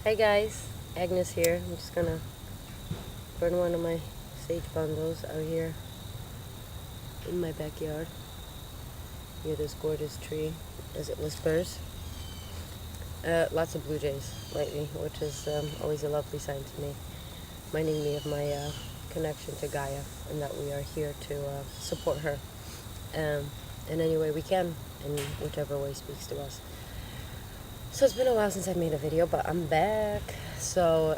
Hey guys, Agnes here. I'm just gonna burn one of my sage bundles out here in my backyard near this gorgeous tree as it whispers. Lots of blue jays lately, which is always a lovely sign to me, reminding me of my connection to Gaia and that we are here to support her in any way we can, in whichever way speaks to us. So it's been a while since I made a video, but I'm back. So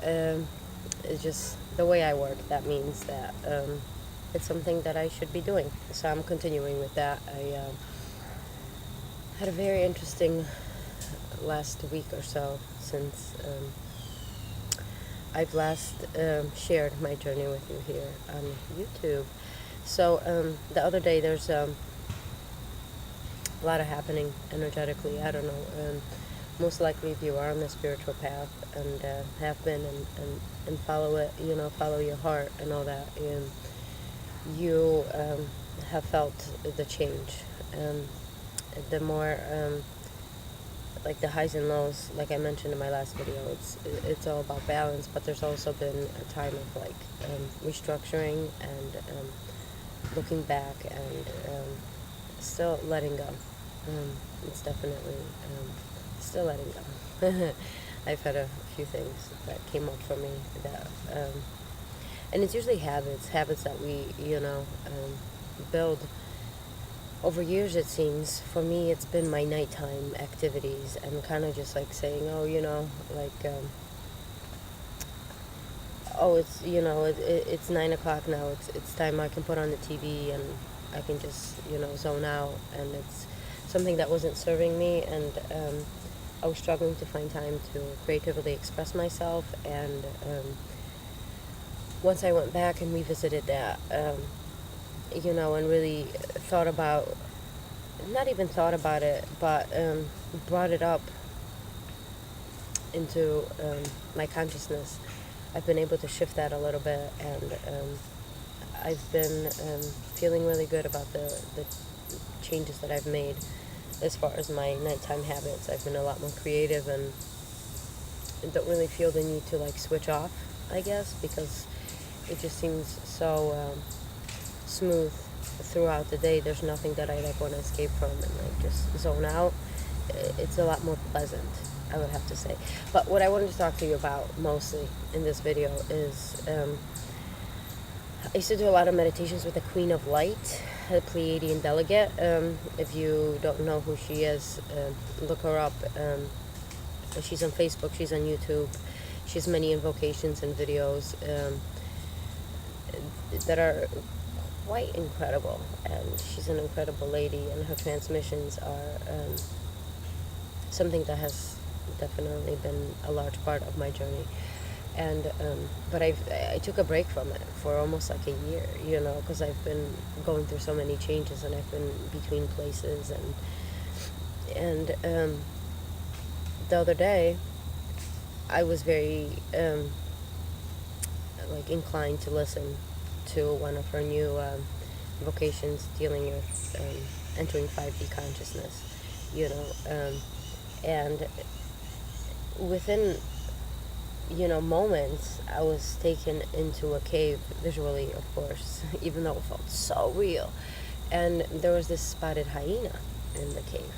it's just the way I work. That means that it's something that I should be doing. So I'm continuing with that. I had a very interesting last week or so since I've last shared my journey with you here on YouTube. So the other day there's a lot of happening energetically. I don't know. Most likely if you are on the spiritual path and have been and follow it, follow your heart and all that, and you have felt the change. The more like the highs and lows, like I mentioned in my last video, it's all about balance, but there's also been a time of like restructuring and looking back and still letting go. It's definitely still letting go. I've had a few things that came up for me that, and it's usually habits that we, build over years. It seems for me, it's been my nighttime activities and kind of just like saying, oh, oh, it's 9 o'clock now. It's time I can put on the TV and I can just zone out, and it's something that wasn't serving me, and I was struggling to find time to creatively express myself, and once I went back and revisited that, and really thought about, not even thought about it, but brought it up into my consciousness, I've been able to shift that a little bit, and I've been feeling really good about the changes that I've made. As far as my nighttime habits, I've been a lot more creative and don't really feel the need to like switch off, I guess, because it just seems so smooth throughout the day. There's nothing that I like want to escape from and like just zone out. It's a lot more pleasant, I would have to say. But what I wanted to talk to you about mostly in this video is I used to do a lot of meditations with the Queen of Light, a Pleiadian delegate. If you don't know who she is, look her up. She's on Facebook, she's on YouTube. She has many invocations and videos that are quite incredible. And she's an incredible lady, and her transmissions are something that has definitely been a large part of my journey. And but I took a break from it for almost like a year, because I've been going through so many changes, and I've been between places, and the other day I was very like inclined to listen to one of her new vocations dealing with entering 5D consciousness, and within moments, I was taken into a cave, visually, of course, even though it felt so real. And there was this spotted hyena in the cave,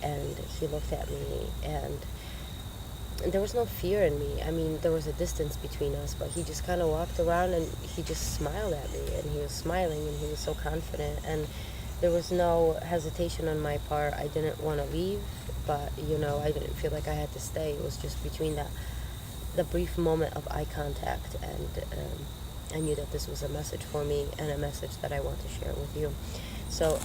and he looked at me, and there was no fear in me. I mean, there was a distance between us, but he just kind of walked around, and he just smiled at me, and he was smiling, and he was so confident, and there was no hesitation on my part. I didn't want to leave, but, I didn't feel like I had to stay. It was just between the brief moment of eye contact, and I knew that this was a message for me and a message that I want to share with you. So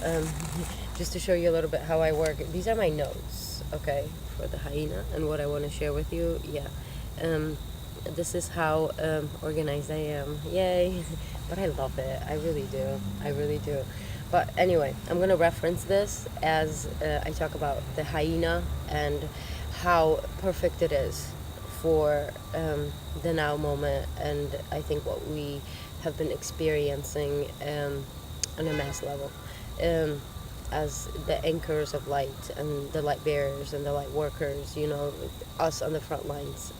just to show you a little bit how I work, these are my notes, okay, for the hyena and what I want to share with you. This is how organized I am. Yay. But I love it. I really do. But anyway, I'm going to reference this as I talk about the hyena and how perfect it is for the now moment, and I think what we have been experiencing on a mass level. as the anchors of light and the light bearers and the light workers, us on the front lines,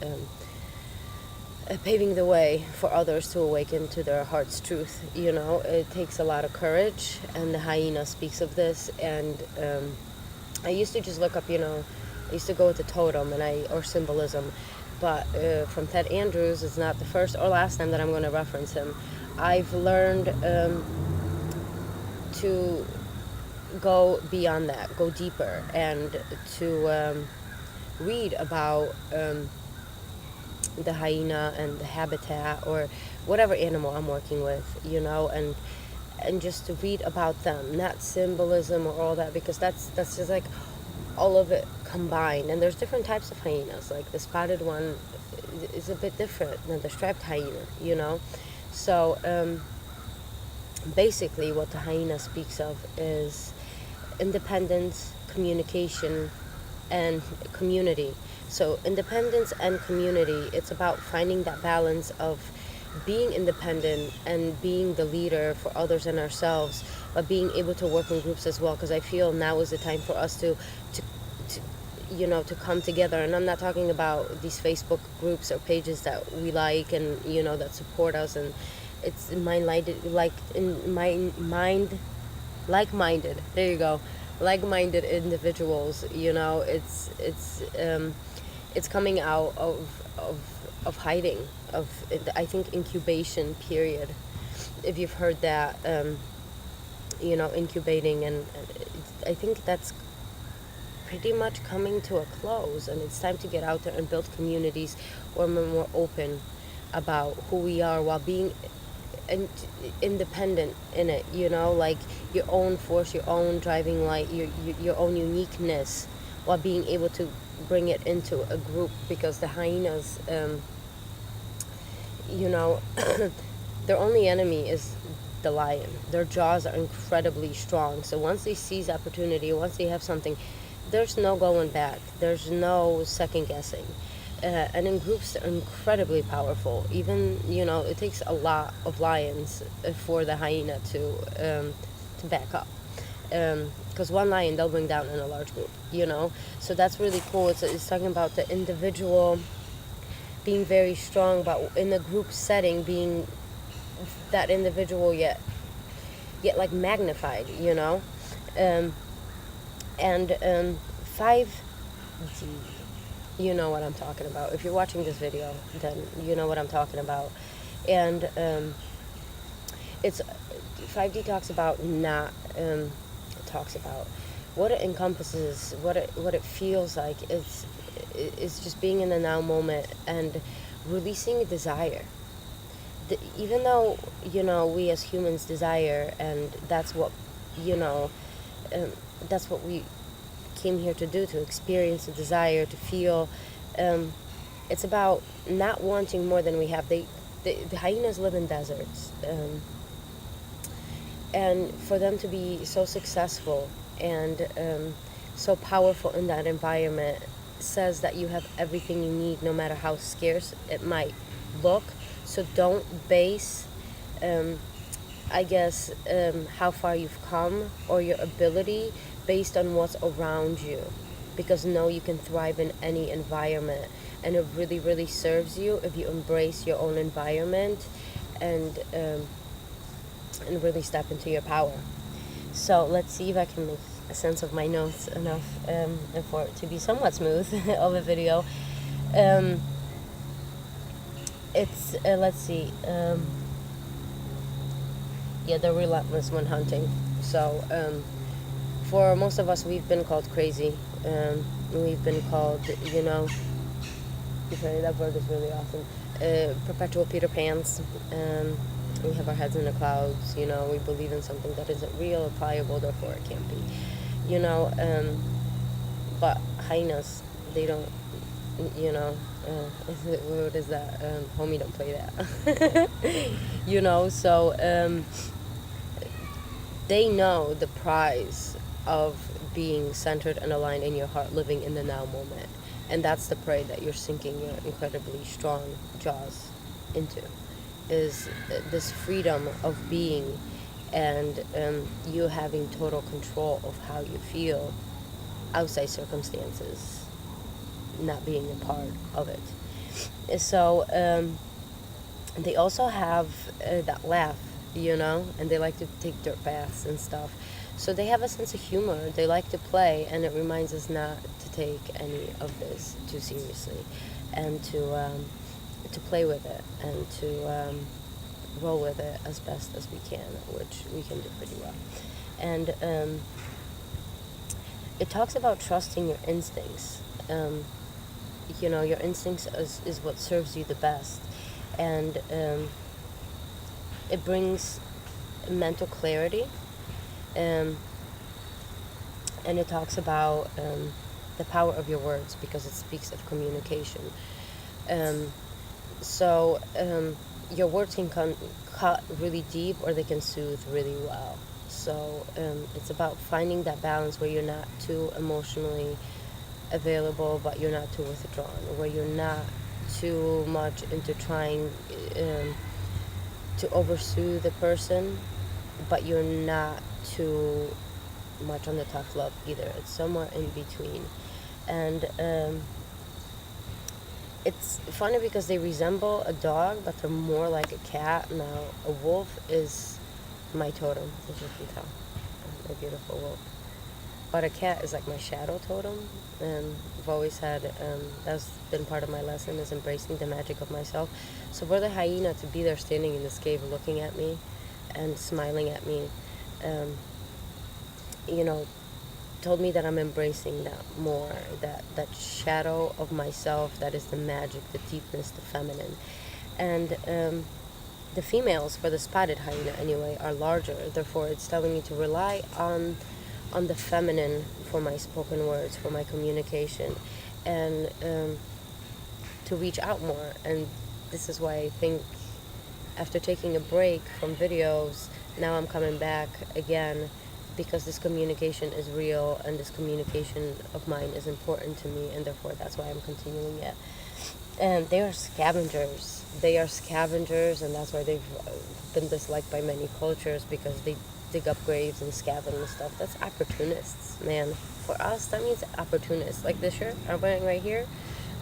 paving the way for others to awaken to their heart's truth. It takes a lot of courage, and the hyena speaks of this. And I used to just look up, I used to go with the totem or symbolism, but from Ted Andrews, it's not the first or last time that I'm going to reference him. I've learned to go beyond that, go deeper, and to read about the hyena and the habitat, or whatever animal I'm working with, and just to read about them, not symbolism or all that, because that's just like all of it combined. And there's different types of hyenas. Like the spotted one is a bit different than the striped hyena. So basically what the hyena speaks of is independence, communication, and community. So independence and community, it's about finding that balance of being independent and being the leader for others and ourselves, but being able to work in groups as well, because I feel now is the time for us to come together. And I'm not talking about these Facebook groups or pages that we like and that support us, and it's like-minded, there you go, like-minded individuals. It's coming out of hiding, of, I think, incubation period, if you've heard that, incubating, and I think that's pretty much coming to a close, and it's time to get out there and build communities where we're more open about who we are, while being independent in it, like your own force, your own driving light, your own uniqueness, while being able to bring it into a group. Because the hyenas, their only enemy is the lion. Their jaws are incredibly strong, so once they seize opportunity, once they have something, there's no going back, there's no second guessing. And in groups, they're incredibly powerful. Even, it takes a lot of lions for the hyena to back up. Because one lion they'll bring down in a large group, So that's really cool. It's talking about the individual being very strong, but in a group setting, being that individual yet like magnified, And 5D. You know what I'm talking about. If you're watching this video, then you know what I'm talking about. And it's 5D talks about what it encompasses, what it feels like. It's just being in the now moment and releasing desire. Even though we as humans desire, and that's what that's what we came here to do, to experience a desire, to feel. It's about not wanting more than we have. The hyenas live in deserts, and for them to be so successful and so powerful in that environment says that you have everything you need, no matter how scarce it might look. So don't base how far you've come or your ability based on what's around you, because you can thrive in any environment, and it really, really serves you if you embrace your own environment and really step into your power. So let's see if I can make a sense of my notes enough for it to be somewhat smooth of a video. Let's see. They're relentless when hunting. So for most of us, we've been called crazy. We've been called, sorry, that word is really awesome. Perpetual Peter Pans. We have our heads in the clouds. We believe in something that isn't real or pliable, therefore it can't be. But hyenas, they don't. What is that? Homie, don't play that. So they know the prize of being centered and aligned in your heart, living in the now moment. And that's the prey that you're sinking your incredibly strong jaws into, is this freedom of being and you having total control of how you feel outside circumstances not being a part of it. So they also have that laugh, and they like to take dirt baths and stuff. So they have a sense of humor. They like to play, and it reminds us not to take any of this too seriously, and to play with it, and to roll with it as best as we can, which we can do pretty well. And it talks about trusting your instincts. Your instincts is what serves you the best, and it brings mental clarity, and it talks about the power of your words, because it speaks of communication. So your words can cut really deep, or they can soothe really well. So it's about finding that balance where you're not too emotionally available, but you're not too withdrawn, where you're not too much into trying to oversue the person, but you're not too much on the tough love either. It's somewhere in between. And it's funny because they resemble a dog, but they're more like a cat. Now, a wolf is my totem, as you can tell. A beautiful wolf. But a cat is like my shadow totem, and I've always had, that's been part of my lesson, is embracing the magic of myself. So for the hyena to be there standing in this cave looking at me and smiling at me, told me that I'm embracing that more, that shadow of myself that is the magic, the deepness, the feminine. And the females for the spotted hyena anyway are larger, therefore it's telling me to rely on the feminine for my spoken words, for my communication, and to reach out more. And this is why I think after taking a break from videos, now I'm coming back again, because this communication is real, and this communication of mine is important to me, and therefore that's why I'm continuing it. And they are scavengers. They are scavengers, and that's why they've been disliked by many cultures, because they dig up graves and scavenge and stuff. That's opportunists, man. For us, that means opportunists. Like this shirt I'm wearing right here,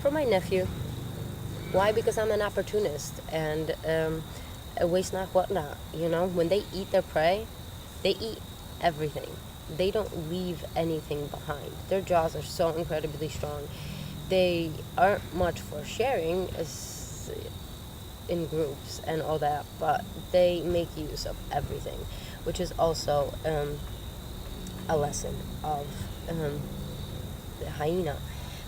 for my nephew. Why? Because I'm an opportunist, and a waste not, what not. When they eat their prey, they eat everything. They don't leave anything behind. Their jaws are so incredibly strong. They aren't much for sharing as in groups and all that, but they make use of everything, which is also a lesson of the hyena.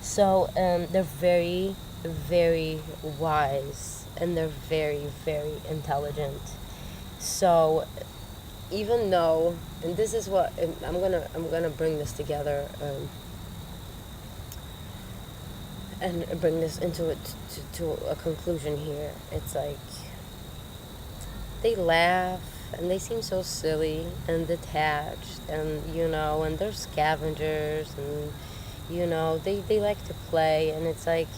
So they're very, very wise, and they're very, very intelligent. So even though, and this is what I'm gonna bring this together, and bring this into it to a conclusion here. It's like they laugh and they seem so silly and detached, and and they're scavengers, and they like to play, and it's like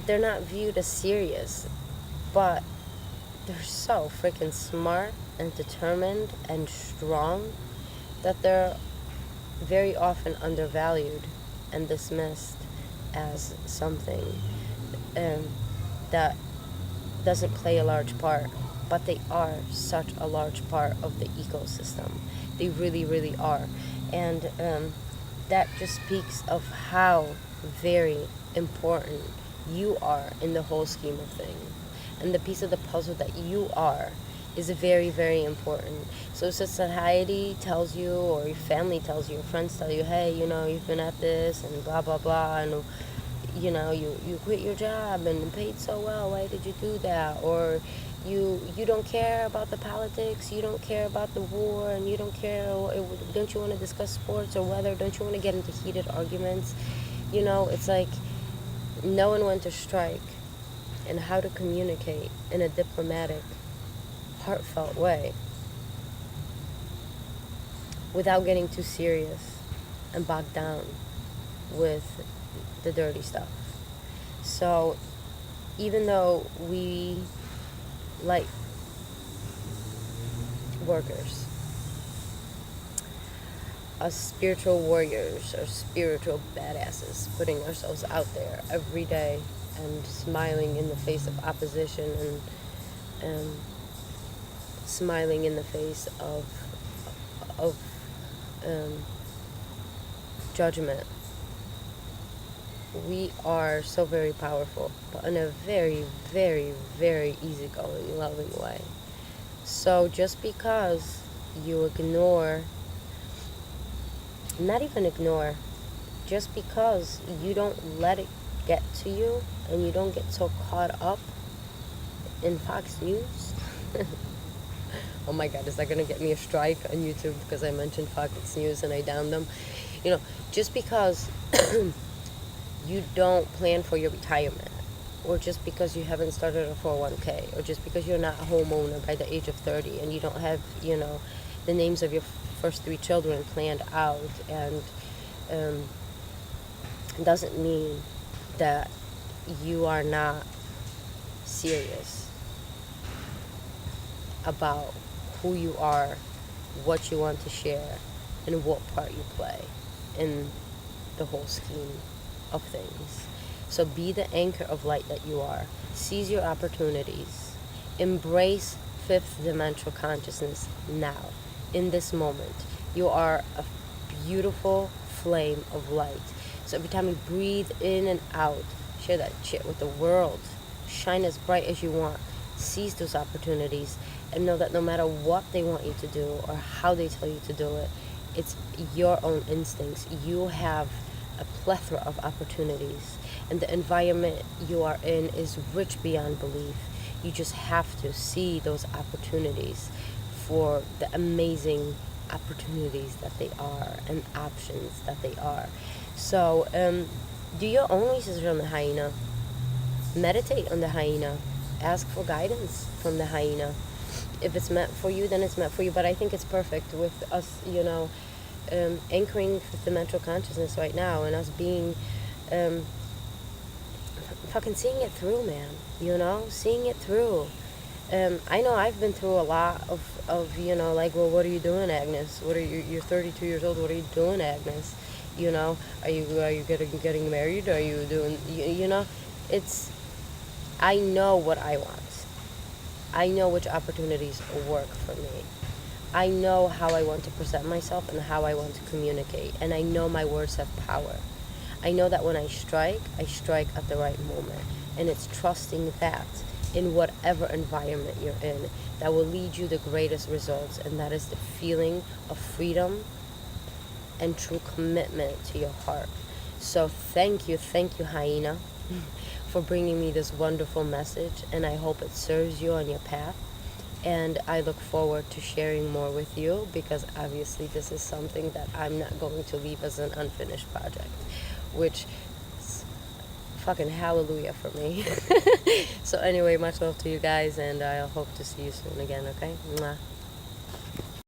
they're not viewed as serious, but they're so freaking smart and determined and strong that they're very often undervalued and dismissed as something that doesn't play a large part, but they are such a large part of the ecosystem. They really, really are. And that just speaks of how very important you are in the whole scheme of things. And the piece of the puzzle that you are is very, very important. So society tells you, or your family tells you, your friends tell you, hey, you've been at this, and blah, blah, blah, and you quit your job and paid so well, why did you do that? Or you don't care about the politics, you don't care about the war, and you don't care, don't you want to discuss sports or weather, don't you want to get into heated arguments? It's like knowing when to strike and how to communicate in a diplomatic, heartfelt way without getting too serious and bogged down with the dirty stuff. So even though we like workers, us spiritual warriors or spiritual badasses, putting ourselves out there every day and smiling in the face of opposition and smiling in the face of judgment. We are so very powerful, but in a very, very, very easygoing, loving way. So just because you ignore, not even ignore, just because you don't let it get to you and you don't get so caught up in Fox News. Oh my God, is that going to get me a strike on YouTube because I mentioned Fox News and I downed them? You know, just because you don't plan for your retirement, or just because you haven't started a 401k, or just because you're not a homeowner by the age of 30 and you don't have, the names of your first 3 children planned out, and doesn't mean that you are not serious about who you are, what you want to share, and what part you play in the whole scheme of things. So be the anchor of light that you are. Seize your opportunities. Embrace fifth dimensional consciousness now, in this moment. You are a beautiful flame of light. So every time you breathe in and out, share that shit with the world. Shine as bright as you want. Seize those opportunities and know that no matter what they want you to do or how they tell you to do it, it's your own instincts. You have a plethora of opportunities, and the environment you are in is rich beyond belief. You just have to see those opportunities for the amazing opportunities that they are and options that they are. So do your own research on the hyena. Meditate on the hyena. Ask for guidance from the hyena. If it's meant for you, then it's meant for you. But I think it's perfect with us, anchoring fifth dimensional consciousness right now, and us being fucking seeing it through, man. Seeing it through. I know I've been through a lot of like, well, what are you doing, Agnes? You're 32 years old. What are you doing, Agnes? Are you getting married? Are you doing, it's, I know what I want. I know which opportunities work for me. I know how I want to present myself and how I want to communicate. And I know my words have power. I know that when I strike at the right moment. And it's trusting that in whatever environment you're in, that will lead you the greatest results. And that is the feeling of freedom and true commitment to your heart. So thank you, Hyena, for bringing me this wonderful message, and I hope it serves you on your path. And I look forward to sharing more with you, because obviously this is something that I'm not going to leave as an unfinished project, which is fucking hallelujah for me. So anyway, much love to you guys, and I hope to see you soon again, okay? Mwah.